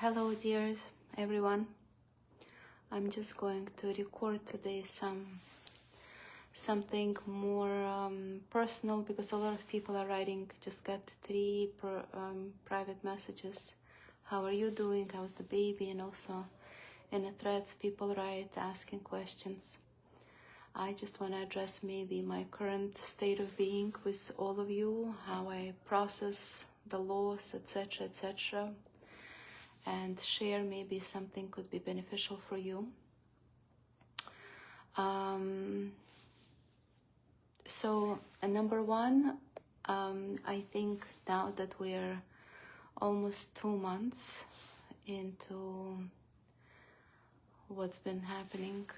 Hello dears everyone. I'm just going to record today something more personal, because a lot of people are writing. Just got 3 private messages. How are you doing? How's the baby? And also in the threads people write asking questions. I just want to address maybe my current state of being with all of you, how I process the loss, etc., etc., and share maybe something could be beneficial for you. So number one, I think now that we're almost 2 months into what's been happening,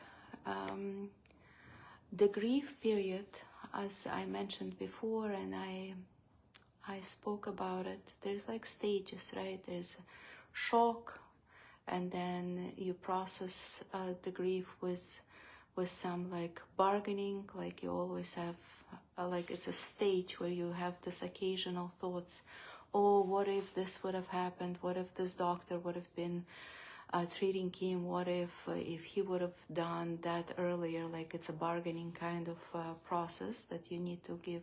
the grief period, as I mentioned before, and I spoke about it, there's like stages, right? There's shock, and then you process the grief with some like bargaining, like you always have, like it's a stage where you have this occasional thoughts, oh, what if this would have happened, what if this doctor would have been treating him, what if he would have done that earlier. Like it's a bargaining kind of process that you need to give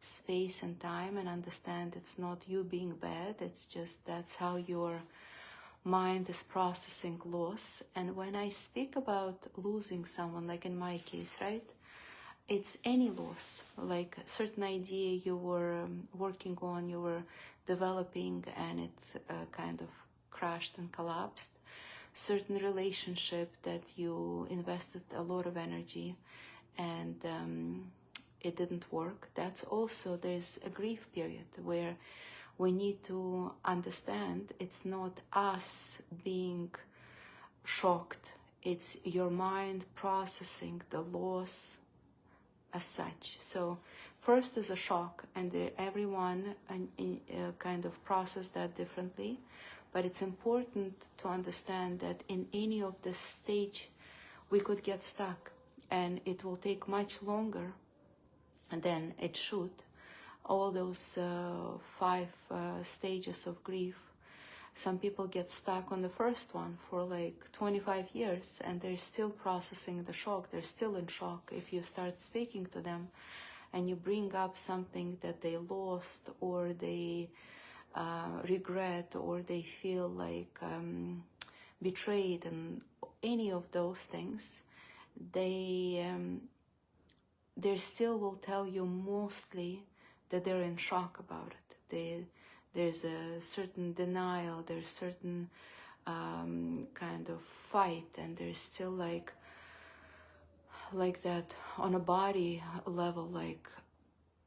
space and time and understand it's not you being bad, it's just that's how your mind is processing loss. And when I speak about losing someone, like in my case, right, it's any loss, like a certain idea you were working on, you were developing, and it kind of crashed and collapsed. Certain relationship that you invested a lot of energy and it didn't work. That's also, there's a grief period where we need to understand it's not us being shocked, it's your mind processing the loss as such. So first is a shock, and everyone kind of process that differently, but it's important to understand that in any of this stage we could get stuck, and it will take much longer than it should. All those 5 stages of grief, some people get stuck on the first one for like 25 years and they're still processing the shock, they're still in shock. If you start speaking to them and you bring up something that they lost, or they regret, or they feel like betrayed, and any of those things, they still will tell you mostly that they're in shock about it. There's a certain denial, there's certain kind of fight, and there's still like that on a body level, like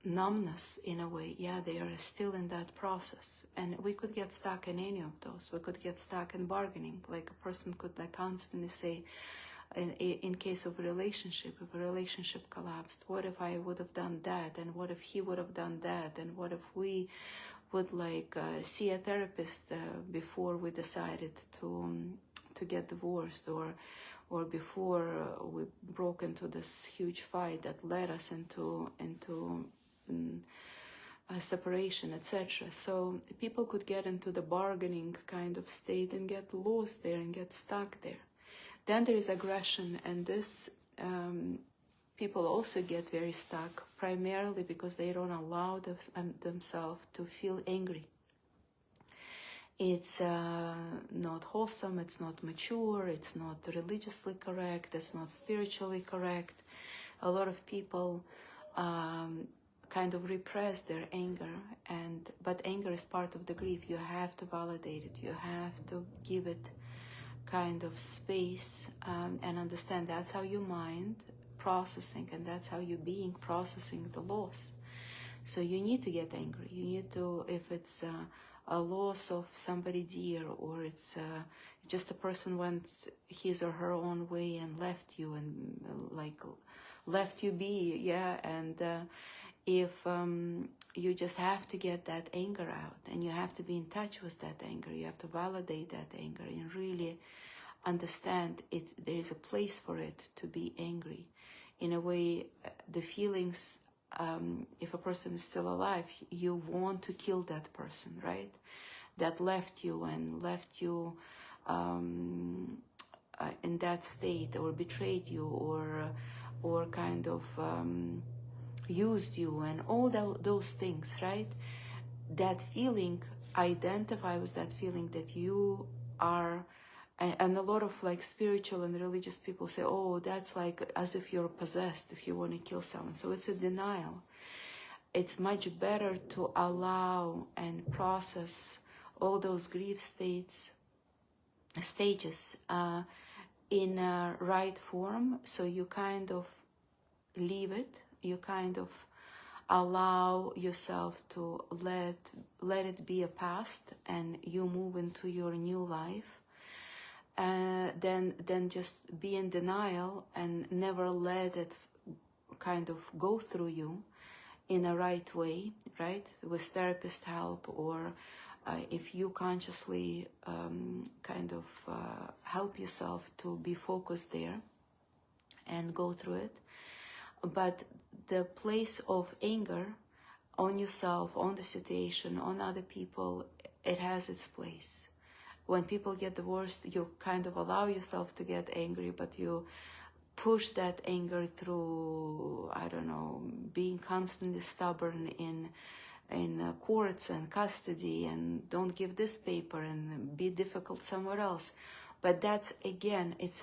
numbness in a way. Yeah, they are still in that process, and we could get stuck in any of those. We could get stuck in bargaining, like a person could like constantly say, in case of a relationship, if a relationship collapsed, what if I would have done that, and what if he would have done that, and what if we would like see a therapist before we decided to get divorced, or before we broke into this huge fight that led us into a separation, etc. So people could get into the bargaining kind of state and get lost there and get stuck there. Then there is aggression, and this people also get very stuck, primarily because they don't allow themselves to feel angry. It's not wholesome, it's not mature, it's not religiously correct, it's not spiritually correct. A lot of people kind of repress their anger, but anger is part of the grief. You have to validate it, you have to give it kind of space, and understand that's how your mind processing, and that's how you being processing the loss. So you need to get angry. You need to, if it's a loss of somebody dear, or it's just a person went his or her own way and left you, and like left you be, yeah, and if you just have to get that anger out, and you have to be in touch with that anger, you have to validate that anger and really understand it. There is a place for it to be angry. In a way, the feelings, if a person is still alive, you want to kill that person, right? that left you and left you in that state, or betrayed you, or kind of used you, and all those things, right? That feeling, identify with that feeling that you are, and a lot of like spiritual and religious people say, oh, that's like as if you're possessed if you want to kill someone. So it's a denial. It's much better to allow and process all those grief stages in a right form. So you kind of leave it, you kind of allow yourself to let it be a past, and you move into your new life. Then just be in denial and never let it kind of go through you in a right way, right? With therapist help, or if you consciously kind of help yourself to be focused there and go through it. But the place of anger on yourself, on the situation, on other people, it has its place. When people get divorced, you kind of allow yourself to get angry, but you push that anger through, I don't know, being constantly stubborn in courts and custody, and don't give this paper, and be difficult somewhere else. But that's, again, it's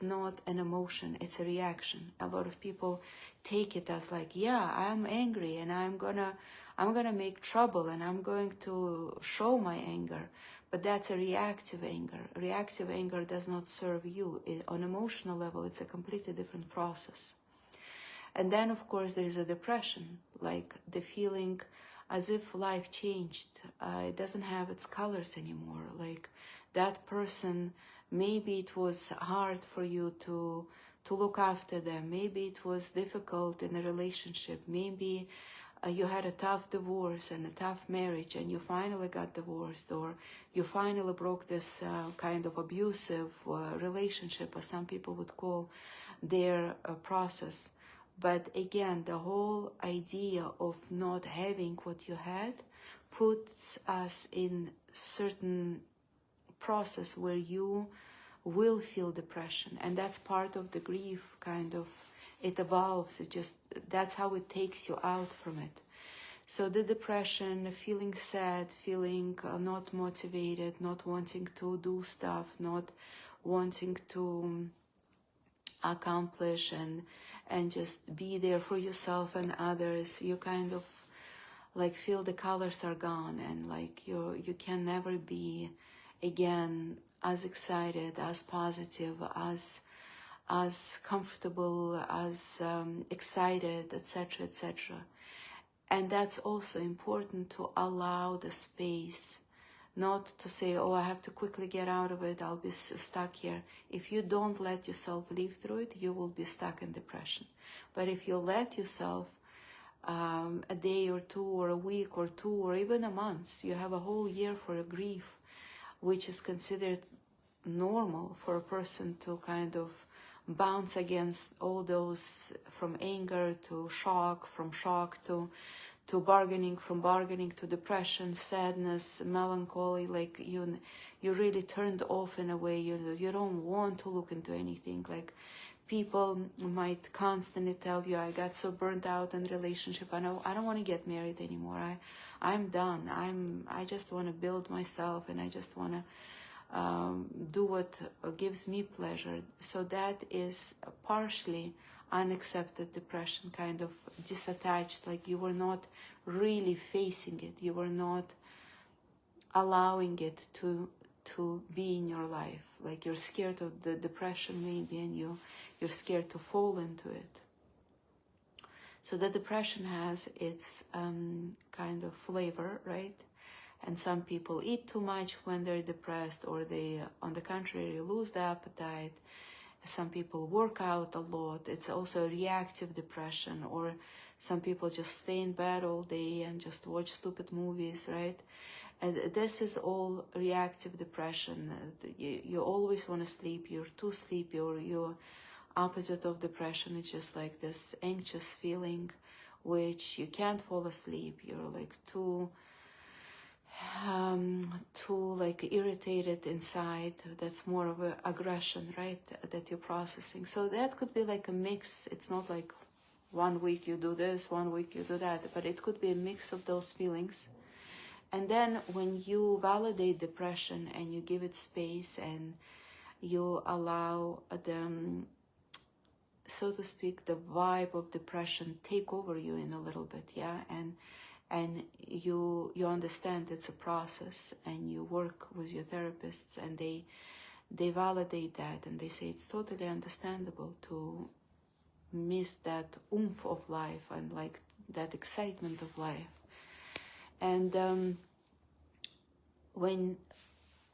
not an emotion, it's a reaction. A lot of people take it as like, yeah, I'm angry and I'm gonna make trouble and I'm going to show my anger. But that's a reactive anger. Reactive anger does not serve you. On emotional level, it's a completely different process. And then, of course, there is a depression, like the feeling as if life changed. It doesn't have its colors anymore. Like that person, maybe it was hard for you to look after them. Maybe it was difficult in a relationship. Maybe you had a tough divorce and a tough marriage, and you finally got divorced, or you finally broke this kind of abusive relationship, as some people would call their process. But again, the whole idea of not having what you had puts us in certain process where you will feel depression, and that's part of the grief. Kind of, it evolves. It just, that's how it takes you out from it. So the depression, feeling sad, feeling not motivated, not wanting to do stuff, not wanting to accomplish and just be there for yourself and others. You kind of like feel the colors are gone, and like you can never be again as excited, as positive, as comfortable, as excited, etc., etc. And that's also important, to allow the space, not to say, oh, I have to quickly get out of it, I'll be stuck here. If you don't let yourself live through it, you will be stuck in depression. But if you let yourself a day or two, or a week or two, or even a month, you have a whole year for a grief, which is considered normal for a person to kind of bounce against all those, from anger to shock, from shock to bargaining, from bargaining to depression, sadness, melancholy. Like you really turned off in a way. You don't want to look into anything. Like people might constantly tell you, I got so burnt out in relationship, I don't want to get married anymore, I'm done, I just want to build myself, and I just want to do what gives me pleasure. So that is partially unaccepted depression, kind of disattached, like you were not really facing it, you were not allowing it to be in your life. Like you're scared of the depression maybe, and you're scared to fall into it. So the depression has its kind of flavor, right? And some people eat too much when they're depressed, or they, on the contrary, lose the appetite. Some people work out a lot. It's also a reactive depression. Or some people just stay in bed all day and just watch stupid movies, right? And this is all reactive depression. You always want to sleep, you're too sleepy, or you're opposite of depression. It's just like this anxious feeling, which you can't fall asleep. You're like too too like irritated inside. That's more of a aggression, right, that you're processing. So that could be like a mix. It's not like 1 week you do this, 1 week you do that, but it could be a mix of those feelings. And then when you validate depression and you give it space and you allow them, so to speak, the vibe of depression take over you in a little bit, yeah, and you understand it's a process, and you work with your therapists, and they validate that, and they say it's totally understandable to miss that oomph of life and like that excitement of life. And when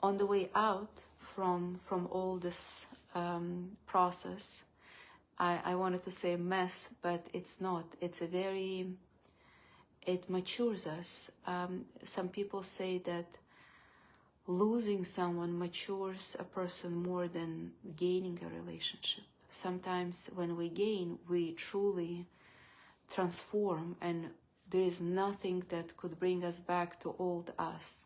on the way out from all this process, I wanted to say mess, but it's not. It's a very, it matures us. Some people say that losing someone matures a person more than gaining a relationship. Sometimes when we gain, we truly transform, and there is nothing that could bring us back to old us.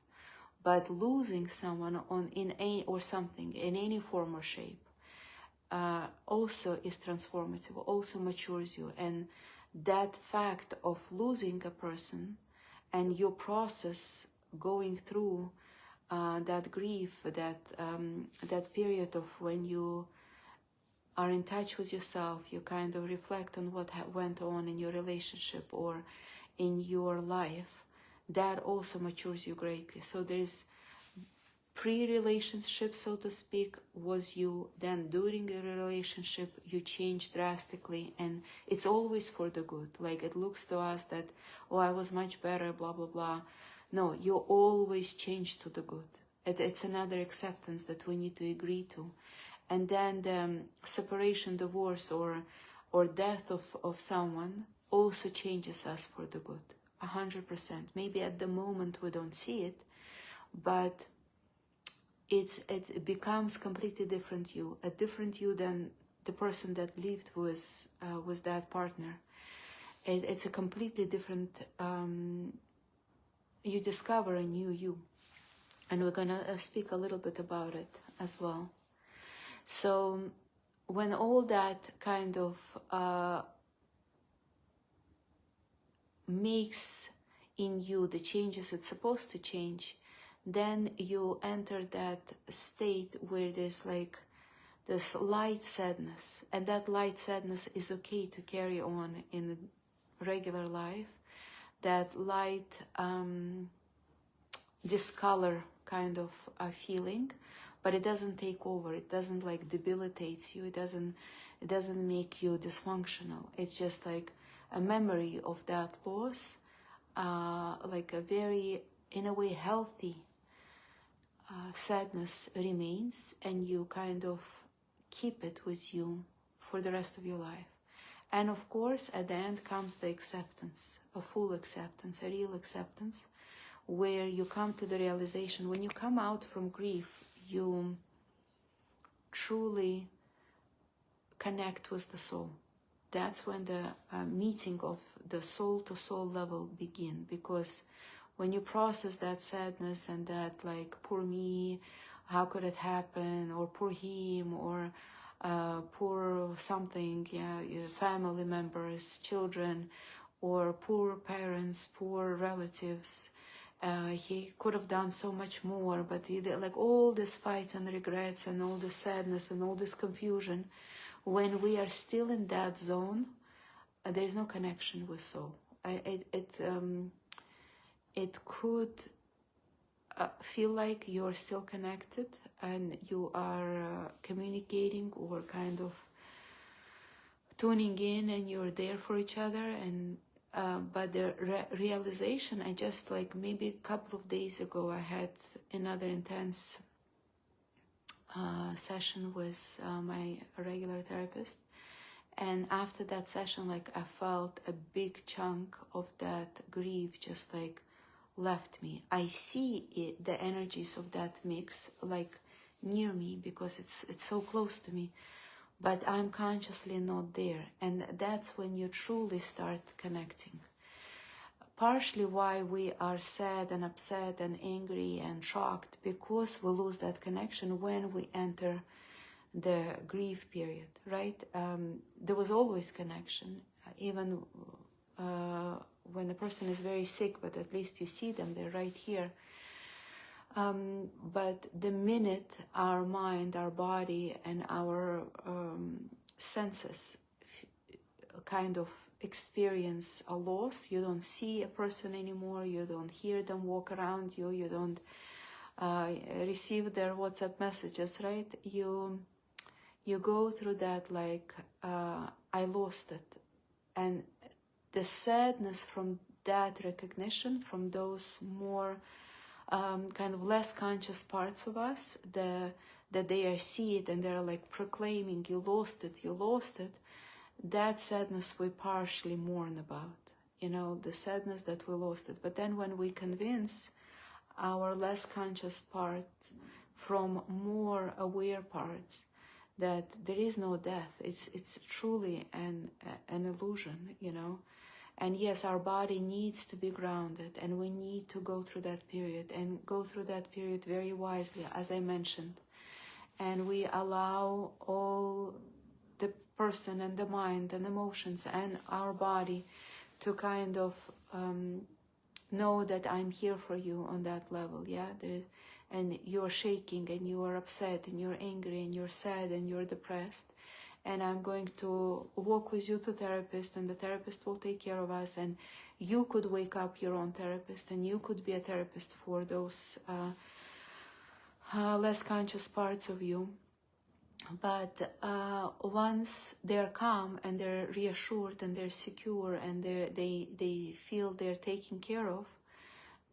But losing someone in any form or shape also is transformative, also matures you. And that fact of losing a person and your process going through that grief, that period of when you are in touch with yourself, you kind of reflect on what went on in your relationship or in your life, that also matures you greatly. So there's pre-relationship, so to speak, was you. Then during the relationship, you change drastically, and it's always for the good. Like it looks to us that, oh, I was much better, blah, blah, blah. No, you always change to the good. It's another acceptance that we need to agree to. And then the separation, divorce, or death of someone also changes us for the good, 100%. Maybe at the moment we don't see it, but it becomes completely different you, a different you than the person that lived with that partner. It's a completely different, you discover a new you. And we're gonna speak a little bit about it as well. So when all that kind of makes in you the changes it's supposed to change, then you enter that state where there's like this light sadness, and that light sadness is okay to carry on in regular life. That light discolor kind of feeling, but it doesn't take over. It doesn't like debilitates you. It doesn't make you dysfunctional. It's just like a memory of that loss, like a very, in a way, healthy sadness remains, and you kind of keep it with you for the rest of your life. And of course, at the end comes the acceptance, a full acceptance, a real acceptance, where you come to the realization, when you come out from grief, you truly connect with the soul. That's when the meeting of the soul-to-soul level begin, because when you process that sadness and that like, poor me, how could it happen, or poor him, or poor something, yeah, family members, children, or poor parents, poor relatives, he could have done so much more, but he did, like all these fights and regrets and all this sadness and all this confusion, when we are still in that zone, there is no connection with soul. It could feel like you're still connected and you are communicating or kind of tuning in, and you're there for each other. And but the realization, I just like maybe a couple of days ago, I had another intense session with my regular therapist. And after that session, like I felt a big chunk of that grief just like left me. I see it, the energies of that mix, like near me, because it's so close to me, but I'm consciously not there. And that's when you truly start connecting. partially why we are sad and upset and angry and shocked, because we lose that connection when we enter the grief period, right? There was always connection, even when the person is very sick, but at least you see them, they're right here. But the minute our mind, our body, and our senses kind of experience a loss, you don't see a person anymore, you don't hear them walk around you, you don't receive their WhatsApp messages, right? You go through that like, I lost it. And the sadness from that recognition, from those more kind of less conscious parts of us, that they see it and they're like proclaiming, you lost it, you lost it. That sadness we partially mourn about, you know, the sadness that we lost it. But then when we convince our less conscious parts from more aware parts that there is no death, it's truly an illusion, you know. And yes, our body needs to be grounded, and we need to go through that period, and go through that period very wisely, as I mentioned. And we allow all the person and the mind and emotions and our body to kind of know that I'm here for you on that level, yeah? And you're shaking, and you are upset, and you're angry, and you're sad, and you're depressed. And I'm going to walk with you to therapist, and the therapist will take care of us. And you could wake up your own therapist, and you could be a therapist for those less conscious parts of you. But once they're calm and they're reassured and they're secure and they feel they're taken care of,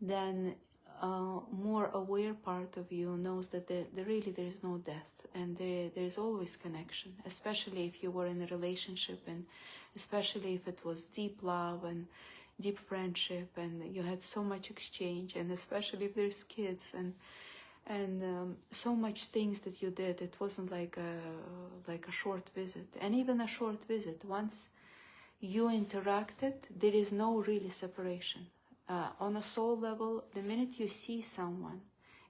then more aware part of you knows that there is no death, and there's always connection, especially if you were in a relationship, and especially if it was deep love and deep friendship and you had so much exchange, and especially if there's kids and so much things that you did. It wasn't like a short visit. And even a short visit, once you interacted, there is no really separation. On a soul level, the minute you see someone,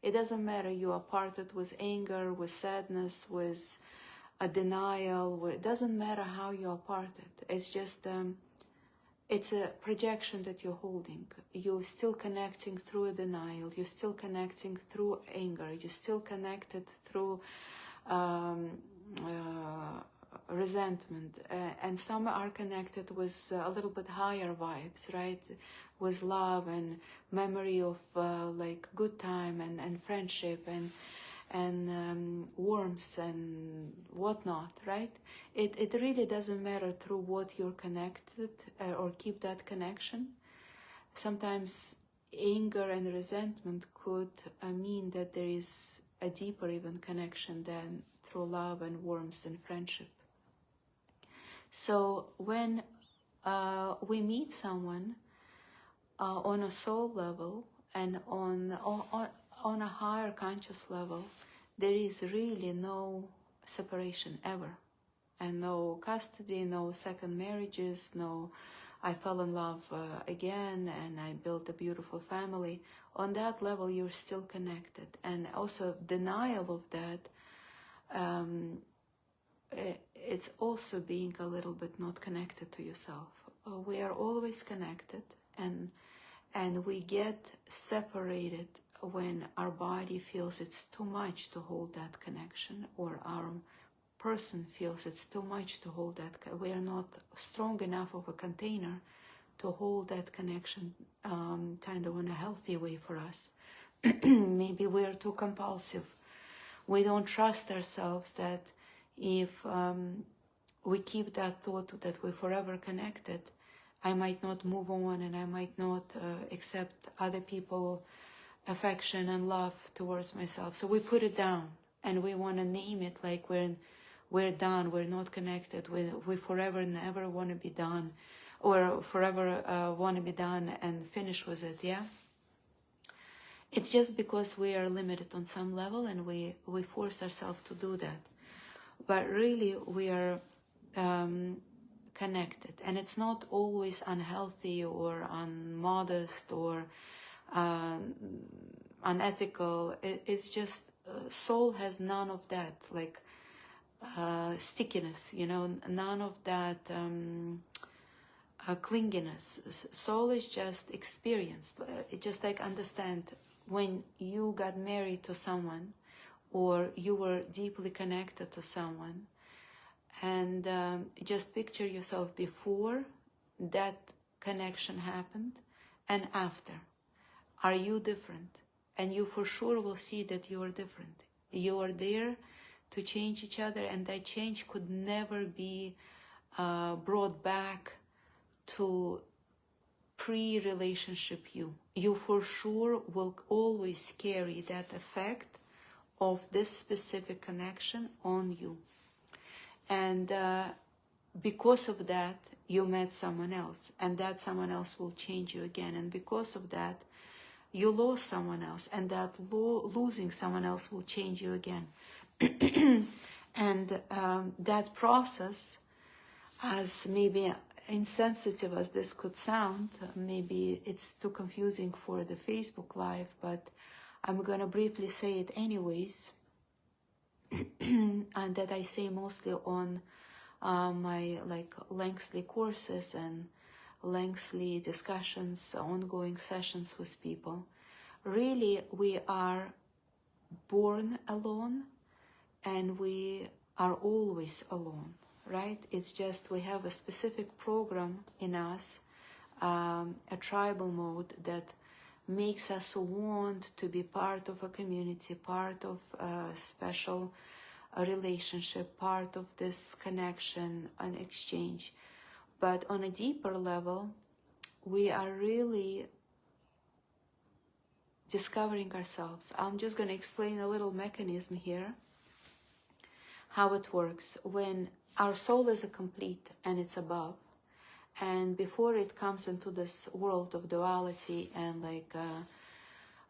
it doesn't matter you are parted with anger, with sadness, with a denial. It doesn't matter how you are parted. It's just it's a projection that you're holding. You're still connecting through a denial. You're still connecting through anger. You're still connected through resentment. And some are connected with a little bit higher vibes, right? With love and memory of like good time and friendship and warmth and whatnot, right? It really doesn't matter through what you're connected or keep that connection. Sometimes anger and resentment could mean that there is a deeper even connection than through love and warmth and friendship. So when we meet someone on a soul level and on a higher conscious level, there is really no separation ever, and no custody, no second marriages, no I fell in love again and I built a beautiful family. On that level, you're still connected. And also denial of that, it's also being a little bit not connected to yourself. We are always connected, and we get separated when our body feels it's too much to hold that connection, or our person feels it's too much to hold that. We are not strong enough of a container to hold that connection kind of in a healthy way for us. Maybe we are too compulsive. We don't trust ourselves that if we keep that thought that we're forever connected, I might not move on, and I might not accept other people's affection and love towards myself. So we put it down, and we want to name it like we're done, we're not connected, we forever never want to be done, or forever want to be done and finish with it, yeah? It's just because we are limited on some level, and we force ourselves to do that. But really, we are connected, and it's not always unhealthy or unmodest or unethical. It's just soul has none of that, like stickiness, you know, none of that clinginess. Soul is just experience. It just like understand when you got married to someone or you were deeply connected to someone, and just picture yourself before that connection happened and after. Are you different? And you for sure will see that you are different. You are there to change each other, and that change could never be brought back to pre-relationship you. You for sure will always carry that effect of this specific connection on you. And because of that, you met someone else, and that someone else will change you again. And because of that, you lost someone else, and that losing someone else will change you again. And that process, as maybe insensitive as this could sound, maybe it's too confusing for the Facebook Live, but I'm going to briefly say it anyways, and that I say mostly on my like lengthy courses and lengthy discussions, ongoing sessions with people. Really, we are born alone, and we are always alone, right? It's just we have a specific program in us, a tribal mode that makes us want to be part of a community, part of a special relationship, part of this connection and exchange. But on a deeper level, we are really discovering ourselves. I'm just going to explain a little mechanism here, how it works. When our soul is a complete and it's above, and before it comes into this world of duality and like a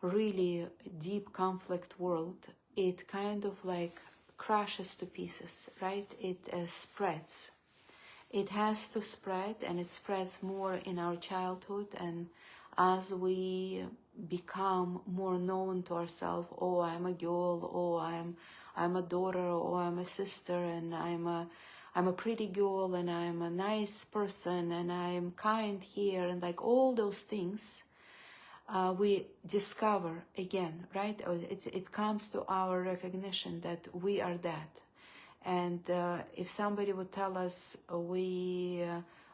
really deep conflict world, it kind of like crashes to pieces, right? It spreads. It has to spread, and it spreads more in our childhood, and as we become more known to ourselves, oh, I'm a girl, oh, I'm a daughter, oh, I'm a sister, and I'm a pretty girl, and I'm a nice person, and I'm kind here, and like all those things, we discover again, right? It comes to our recognition that we are that. And if somebody would tell us we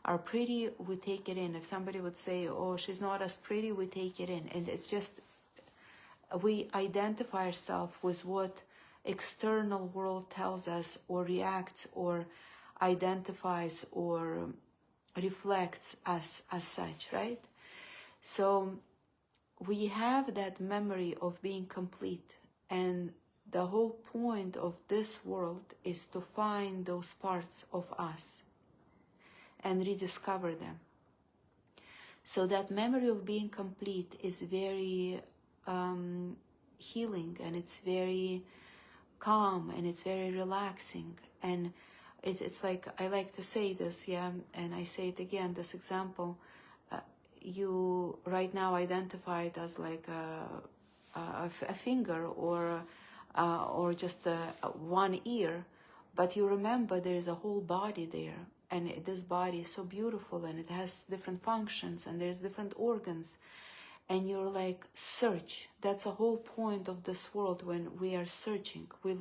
are pretty, we take it in. If somebody would say, oh, she's not as pretty, we take it in. And it's just, we identify ourselves with what external world tells us or reacts or identifies or reflects as such, right? So we have that memory of being complete, and the whole point of this world is to find those parts of us and rediscover them. So that memory of being complete is very healing, and it's very calm, and it's very relaxing. And it's like, I like to say this, yeah, and I say it again, this example, you right now identified as like a finger or just one ear, but you remember there is a whole body there, and this body is so beautiful, and it has different functions, and there's different organs, and you're like, search. That's the whole point of this world. When we are searching, we're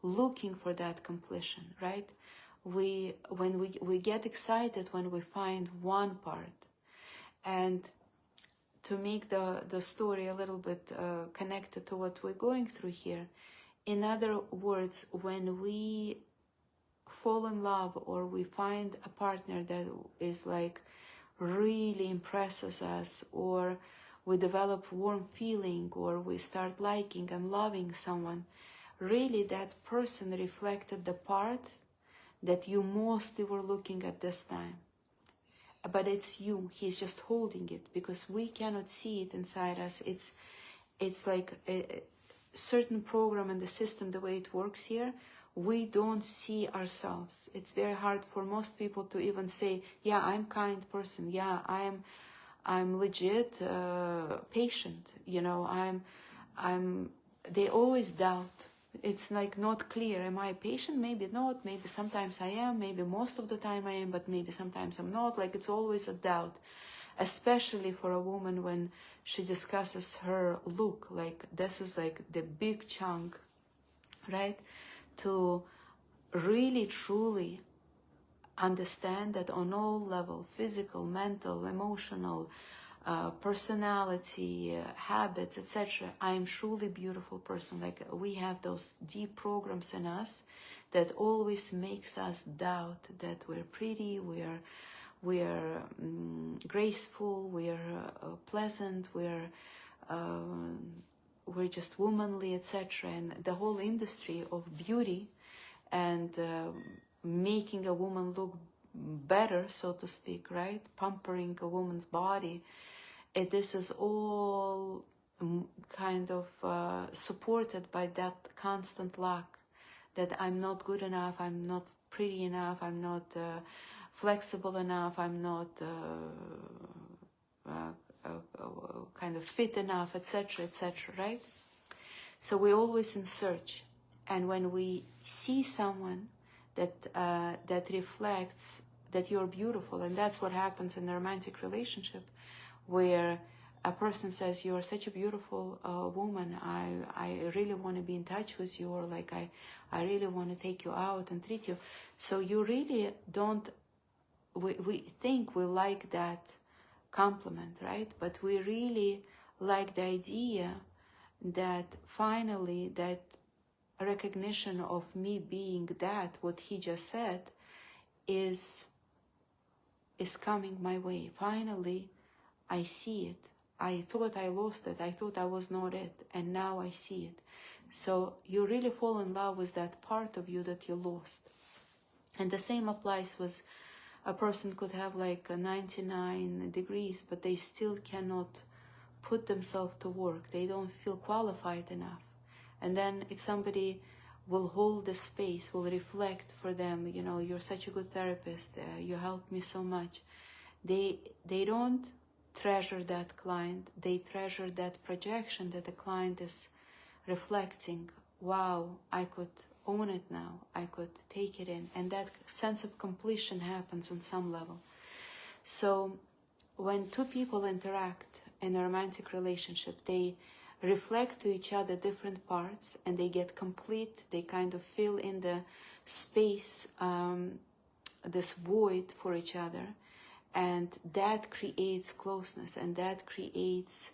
looking for that completion, right? We get excited when we find one part. And to make the story a little bit connected to what we're going through here, in other words, when we fall in love or we find a partner that is like really impresses us, or we develop warm feeling, or we start liking and loving someone, really that person reflected the part that you mostly were looking at this time. But it's you, he's just holding it, because we cannot see it inside us. It's like a certain program in the system, the way it works here, we don't see ourselves. It's very hard for most people to even say, yeah, I'm kind person. Yeah, I'm legit patient. You know, they always doubt. It's like not clear. Am I a patient? Maybe not. Maybe sometimes I am. Maybe most of the time I am, but maybe sometimes I'm not. Like it's always a doubt, especially for a woman when she discusses her look. Like this is like the big chunk, right? To really truly understand that on all levels, physical, mental, emotional, personality, habits, etc. I am truly beautiful person. Like we have those deep programs in us that always makes us doubt that we're pretty, we're graceful, we're pleasant, we're just womanly, etc. And the whole industry of beauty and making a woman look better, so to speak, right? Pampering a woman's body. This is all kind of supported by that constant lack, that I'm not good enough, I'm not pretty enough, I'm not flexible enough, I'm not kind of fit enough, etc., etc., right? So we're always in search. And when we see someone that reflects that you're beautiful, and that's what happens in a romantic relationship, where a person says, you're such a beautiful woman, I really want to be in touch with you, or like I really want to take you out and treat you. So you really don't, we think we like that compliment, right? But we really like the idea that finally that recognition of me being that, what he just said, is coming my way. Finally, I see it. I thought I lost it. I thought I was not it. And now I see it. So you really fall in love with that part of you that you lost. And the same applies with a person could have like a 99 degrees, but they still cannot put themselves to work. They don't feel qualified enough. And then if somebody will hold the space, will reflect for them, you know, you're such a good therapist, you helped me so much. They don't treasure that client, they treasure that projection that the client is reflecting. Wow, I could own it now, I could take it in. And that sense of completion happens on some level. So when two people interact in a romantic relationship, they reflect to each other different parts and they get complete. They kind of fill in the space, this void for each other. And that creates closeness, and that creates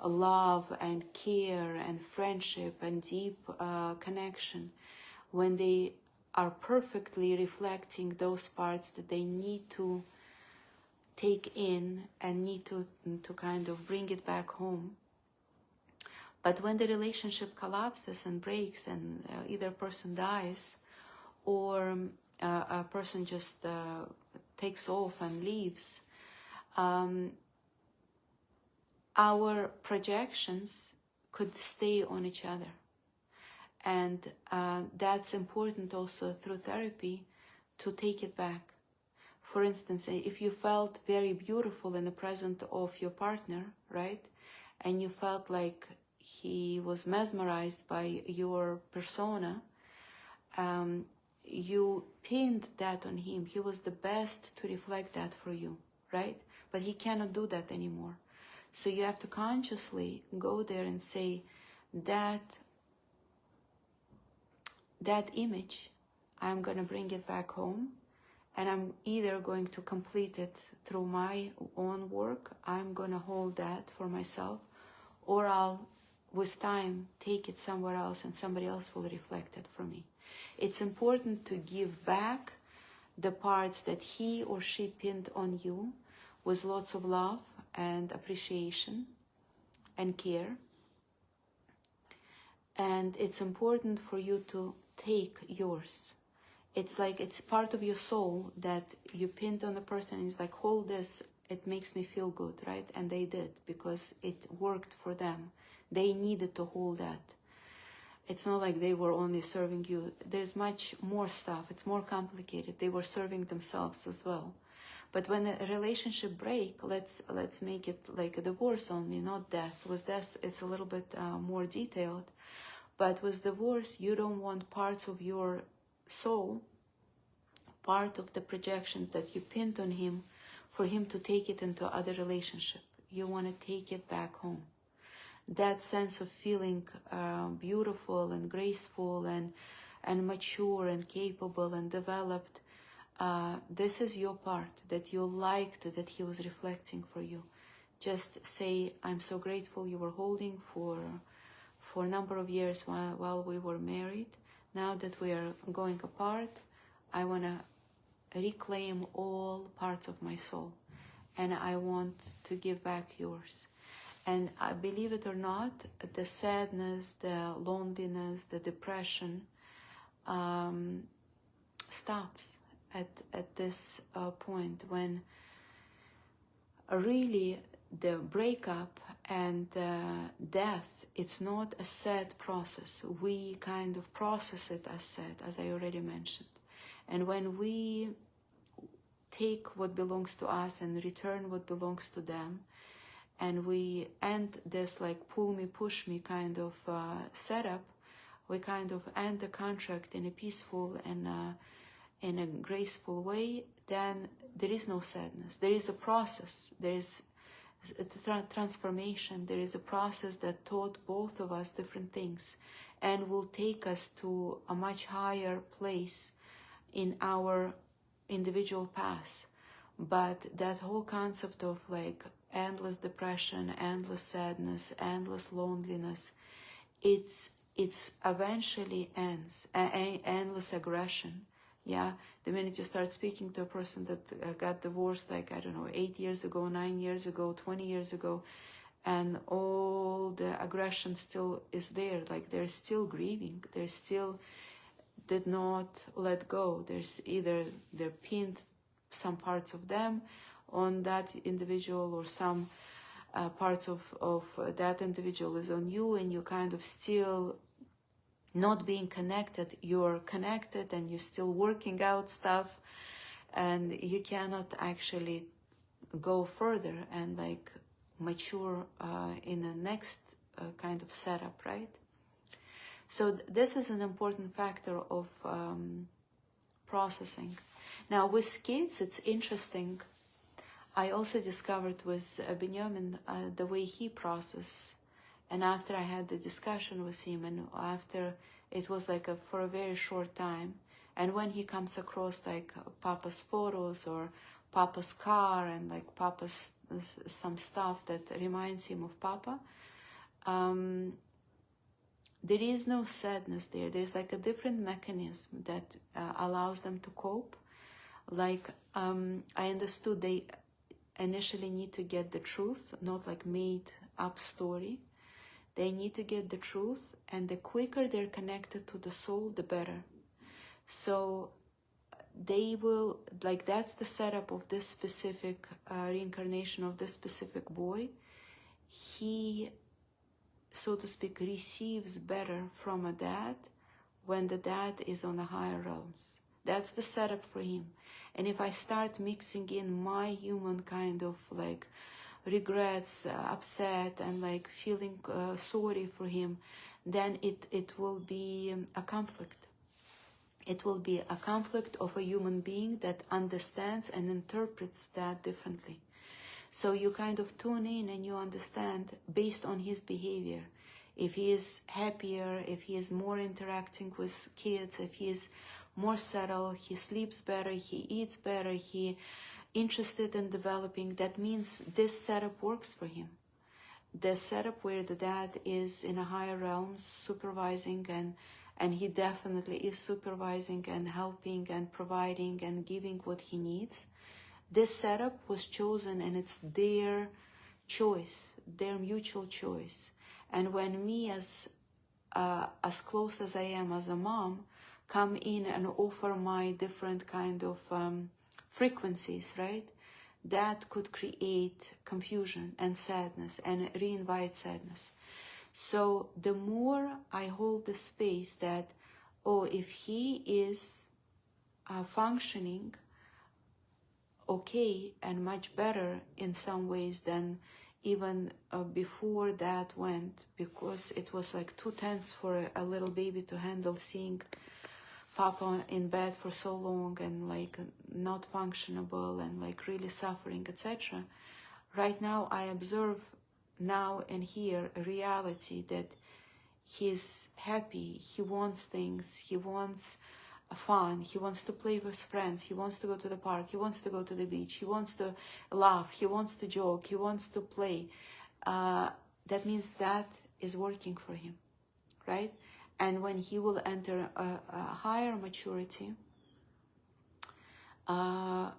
love and care and friendship and deep connection, when they are perfectly reflecting those parts that they need to take in and need to kind of bring it back home. But when the relationship collapses and breaks, and either person dies or a person just takes off and leaves, our projections could stay on each other. And that's important also through therapy, to take it back. For instance, if you felt very beautiful in the presence of your partner, right? And you felt like he was mesmerized by your persona, you pinned that on him. He was the best to reflect that for you, right? But he cannot do that anymore. So you have to consciously go there and say, that image, I'm going to bring it back home, and I'm either going to complete it through my own work, I'm going to hold that for myself, or I'll, with time, take it somewhere else and somebody else will reflect it for me. It's important to give back the parts that he or she pinned on you with lots of love and appreciation and care. And it's important for you to take yours. It's like it's part of your soul that you pinned on a person, and it's like, hold this, it makes me feel good, right? And they did, because it worked for them. They needed to hold that. It's not like they were only serving you. There's much more stuff. It's more complicated. They were serving themselves as well. But when a relationship break, let's make it like a divorce only, not death. With death, it's a little bit more detailed. But with divorce, you don't want parts of your soul, part of the projections that you pinned on him, for him to take it into other relationship. You want to take it back home. That sense of feeling beautiful and graceful and mature and capable and developed, this is your part that you liked that he was reflecting for you. Just say, I'm so grateful you were holding for a number of years while we were married. Now that we are going apart, I want to reclaim all parts of my soul, and I want to give back yours. And I believe it or not, the sadness, the loneliness, the depression stops at this point, when really the breakup and death, it's not a sad process. We kind of process it as sad, as I already mentioned. And when we take what belongs to us and return what belongs to them, and we end this like pull me, push me kind of setup, we kind of end the contract in a peaceful and in a graceful way, then there is no sadness. There is a process. There is a transformation. There is a process that taught both of us different things and will take us to a much higher place in our individual path. But that whole concept of like endless depression, endless sadness, endless loneliness, it's eventually ends. Endless aggression. Yeah, the minute you start speaking to a person that got divorced, like, I don't know, 8 years ago, 9 years ago, 20 years ago, and all the aggression still is there, like they're still grieving, they still did not let go. There's either they're pinned some parts of them on that individual, or some parts of that individual is on you, and you kind of still not being connected. You're connected and you're still working out stuff, and you cannot actually go further and like mature in the next kind of setup, right? So this is an important factor of processing. Now with kids, it's interesting. I also discovered with Benjamin the way he processes. And after I had the discussion with him, and after it was like for a very short time, and when he comes across like Papa's photos or Papa's car and like Papa's some stuff that reminds him of Papa, there is no sadness there. There's like a different mechanism that allows them to cope. Like I understood they initially need to get the truth, not like made up story. They need to get the truth, and the quicker they're connected to the soul, the better. So they will, like, that's the setup of this specific reincarnation of this specific boy. He, so to speak, receives better from a dad when the dad is on the higher realms. That's the setup for him. And if I start mixing in my human kind of like regrets, upset, and like feeling sorry for him, then it will be a conflict. It will be a conflict of a human being that understands and interprets that differently. So you kind of tune in and you understand based on his behavior. If he is happier, if he is more interacting with kids, if he is more settled, he sleeps better, he eats better, he interested in developing, that means this setup works for him. The setup where the dad is in a higher realm supervising, and he definitely is supervising and helping and providing and giving what he needs. This setup was chosen, and it's their choice, their mutual choice. And when me as close as I am as a mom come in and offer my different kind of frequencies, right? That could create confusion and sadness and reinvite sadness. So the more I hold the space that, oh, if he is functioning okay and much better in some ways than even before that went, because it was like too tense for a little baby to handle seeing Papa in bed for so long and like not functionable and like really suffering, etc. Right now I observe now and here a reality that he's happy, he wants things, he wants fun, he wants to play with friends, he wants to go to the park, he wants to go to the beach, he wants to laugh, he wants to joke, he wants to play. That means that is working for him, right? And when he will enter a higher maturity,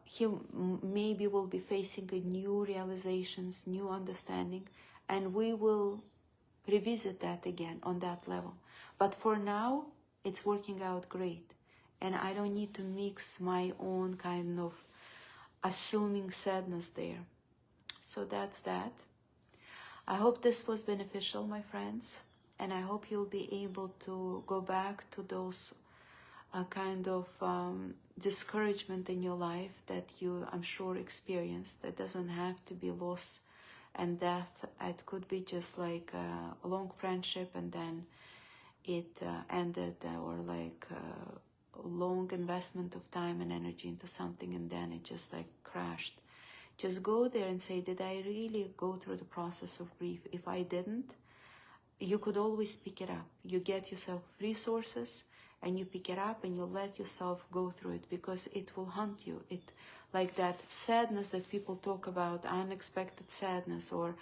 he maybe will be facing a new realizations, new understanding, and we will revisit that again on that level. But for now, it's working out great. And I don't need to mix my own kind of assuming sadness there. So that's that. I hope this was beneficial, my friends. And I hope you'll be able to go back to those kind of discouragement in your life that you, I'm sure, experienced. That doesn't have to be loss and death. It could be just like a long friendship and then it ended, or like long investment of time and energy into something and then it just like crashed. Just go there and say, did I really go through the process of grief? If I didn't, you could always pick it up. You get yourself resources and you pick it up and you let yourself go through it, because it will haunt you. It, like that sadness that people talk about, unexpected sadness, or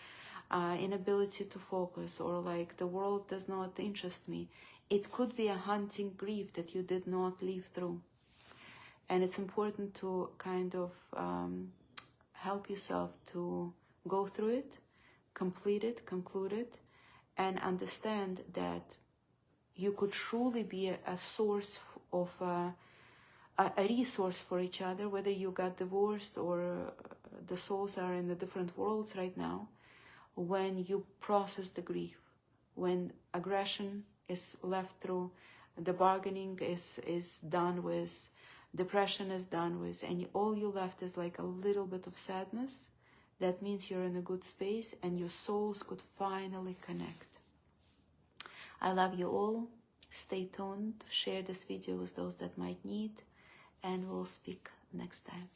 inability to focus, or like the world does not interest me. It could be a haunting grief that you did not live through. And it's important to kind of help yourself to go through it, complete it, conclude it, and understand that you could truly be a source of a resource for each other, whether you got divorced or the souls are in the different worlds right now. When you process the grief, when aggression is left through, the bargaining is done with, depression is done with, and all you left is like a little bit of sadness, that means you're in a good space and your souls could finally connect. I love you all. Stay tuned. Share this video with those that might need, and we'll speak next time.